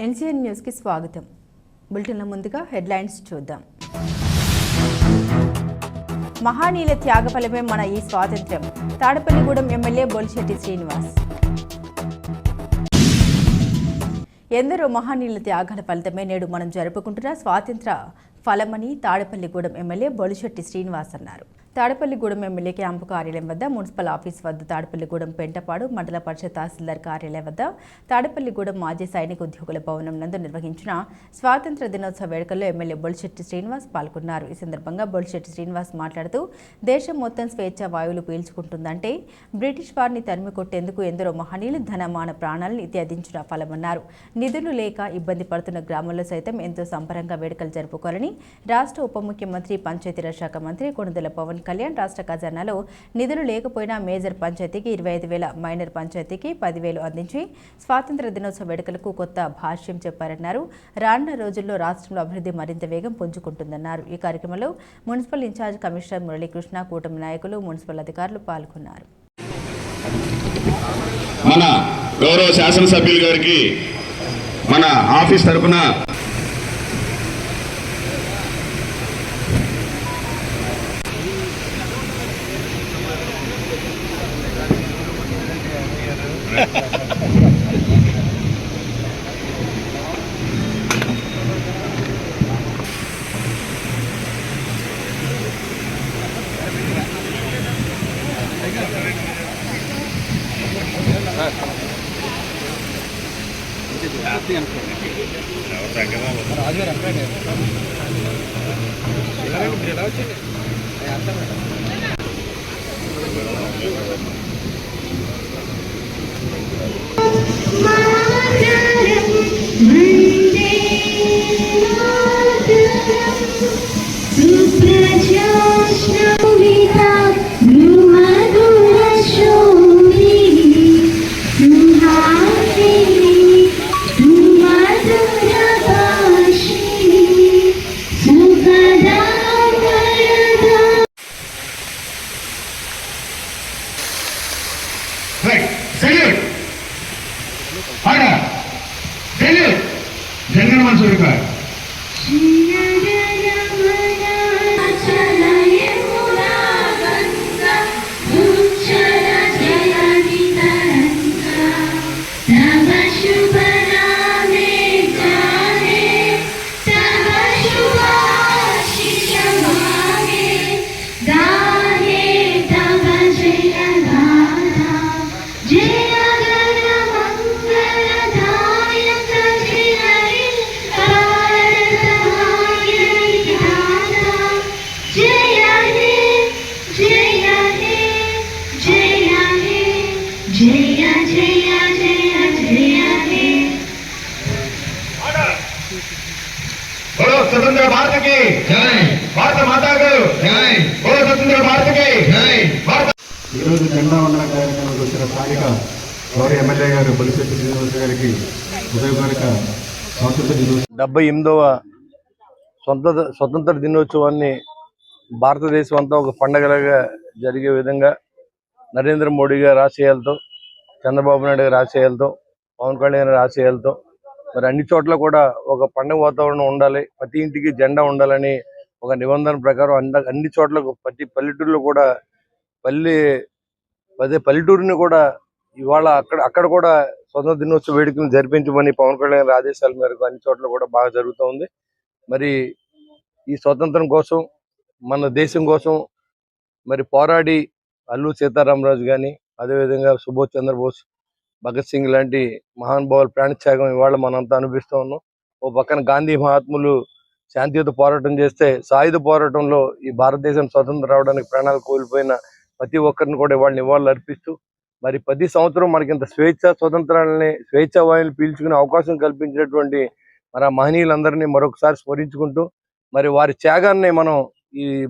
NCN న్యూస్కి స్వాగతం. బులెటిన్ల ముందుగా హెడ్లైన్స్ చూద్దాం. మహానీయుల త్యాగఫలమే మన ఈ స్వాతంత్ర్యం. తాడపల్లిగూడెం ఎమ్మెల్యే బొలిశెట్టి శ్రీనివాస్. ఎందరో మహానీయుల త్యాగాల ఫలితమే నేడు మనం జరుపుకుంటున్న స్వాతంత్ర ఫలమని తాడపల్లిగూడెం ఎమ్మెల్యే బొలిశెట్టి శ్రీనివాస్ అన్నారు. తాడపల్లిగూడెం ఎమ్మెల్యే క్యాంపు కార్యాలయం వద్ద, మున్సిపల్ ఆఫీస్ వద్ద, తాడపల్లిగూడెం పెంటపాడు మండల పరిషత్ తహసీల్దార్ కార్యాలయం వద్ద, తాడపల్లిగూడెం మాజీ సైనిక ఉద్యోగుల భవనం నందు నిర్వహించిన స్వాతంత్ర దినోత్సవ వేడుకల్లో ఎమ్మెల్యే బొలిశెట్టి శ్రీనివాస్ పాల్గొన్నారు. ఈ సందర్భంగా బొలిశెట్టి శ్రీనివాస్ మాట్లాడుతూ, దేశం మొత్తం స్వేచ్ఛ వాయువులు పీల్చుకుంటుందంటే బ్రిటిష్ వారిని తరిమి కొట్టేందుకు ఎందరో మహనీయులు ధనమాన ప్రాణాలను త్యజించిన ఫలమన్నారు. నిధులు లేక ఇబ్బంది పడుతున్న గ్రామాల్లో సైతం ఎంతో సంబరంగా వేడుకలు జరుపుకోవాలని రాష్ట్ర ఉప ముఖ్యమంత్రి పంచాయతీరాజ్ శాఖ మంత్రి కొణిదెల పవన్ కళ్యాణ్ రాష్ట్ర ఖజానాలో నిధులు లేకపోయినా మేజర్ పంచాయతీకి 25,000, మైనర్ పంచాయతీకి 10,000 అందించి స్వాతంత్ర దినోత్సవ వేడుకలకు కొత్త భాష్యం చెప్పారన్నారు. రానున్న రోజుల్లో రాష్ట్రంలో అభివృద్ధి మరింత వేగం పుంజుకుంటుందన్నారు. ఈ కార్యక్రమంలో మున్సిపల్ ఇన్ఛార్జ్ కమిషనర్ మురళీకృష్ణ, కూటమి నాయకులు, మున్సిపల్ అధికారులు పాల్గొన్నారు. మన గౌరవ శాసనసభ్యులు గారికి మన ఆఫీస్ తరఫున జనగణమన సూరిక स्वतंत्र भारत की जय, भारत माता को जय, बोलो स्वतंत्र भारत की जय. ఈరోజు జెండా వందన కార్యక్రమానికి వచ్చిన స్థానిక గౌరవ ఎమ్మెల్యే గారు బొలిశెట్టి శ్రీనివాస్ గారికి హృదయపూర్వక స్వాతంత్ర దినోత్సవం 78వ స్వతంత్ర దినోత్సవాన్ని భారతదేశం అంతా ఒక పండగలాగా జరిగే విధంగా నరేంద్ర మోడీ గారి ఆశయాలతో, చంద్రబాబు నాయుడు గారి ఆశయాలతో, పవన్ కళ్యాణ్ గారి ఆశయాలతో మరి అన్ని చోట్ల కూడా ఒక పండుగ వాతావరణం ఉండాలి, ప్రతి ఇంటికి జెండా ఉండాలని ఒక నిబంధన ప్రకారం అన్ని చోట్ల ప్రతి పల్లెటూరులో కూడా పల్లెటూరుని కూడా ఇవాళ అక్కడ కూడా స్వతంత్ర దినోత్సవ వేడుకలను జరిపించమని పవన్ కళ్యాణ్ ఆదేశాల మేరకు అన్ని చోట్ల కూడా బాగా జరుగుతూ ఉంది. మరి ఈ స్వతంత్రం కోసం, మన దేశం కోసం మరి పోరాడి అల్లూరి సీతారామరాజు కానీ, అదేవిధంగా సుభాష్ చంద్రబోస్, భగత్ సింగ్ లాంటి మహానుభావుల ప్రాణత్యాగం ఇవాళ మనంతా అనిపిస్తూ ఉన్నాం. ఓ పక్కన గాంధీ మహాత్ములు శాంతియుత పోరాటం చేస్తే, సాయుధ పోరాటంలో ఈ భారతదేశం స్వతంత్రం రావడానికి ప్రాణాలు కోల్పోయిన ప్రతి ఒక్కరిని కూడా ఇవాళ నివాళులు అర్పిస్తూ మరి ప్రతి సంవత్సరం మనకి ఇంత స్వేచ్ఛా వాయువులు పీల్చుకునే అవకాశం కల్పించినటువంటి మరి ఆ మహనీయులందరినీ మరొకసారి స్మరించుకుంటూ మరి వారి త్యాగాన్ని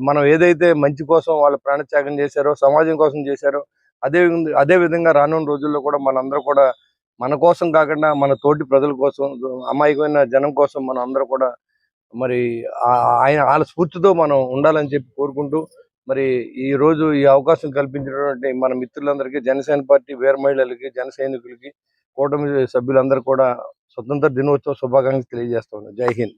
మనం ఏదైతే మంచి కోసం వాళ్ళ ప్రాణత్యాగం చేశారో, సమాజం కోసం చేశారో, అదే విధంగా రానున్న రోజుల్లో కూడా మనందరూ కూడా మన కోసం కాకుండా మన తోటి ప్రజల కోసం, అమాయకమైన జనం కోసం మనం అందరూ కూడా మరి వాళ్ళ స్ఫూర్తితో మనం ఉండాలని చెప్పి కోరుకుంటూ మరి ఈ రోజు ఈ అవకాశం కల్పించినటువంటి మన మిత్రులందరికీ, జనసేన పార్టీ వీర మహిళలకి, జన సైనికులకి, కూటమి సభ్యులందరూ కూడా స్వతంత్ర దినోత్సవ శుభాకాంక్షలు తెలియజేస్తాను. జై హింద్.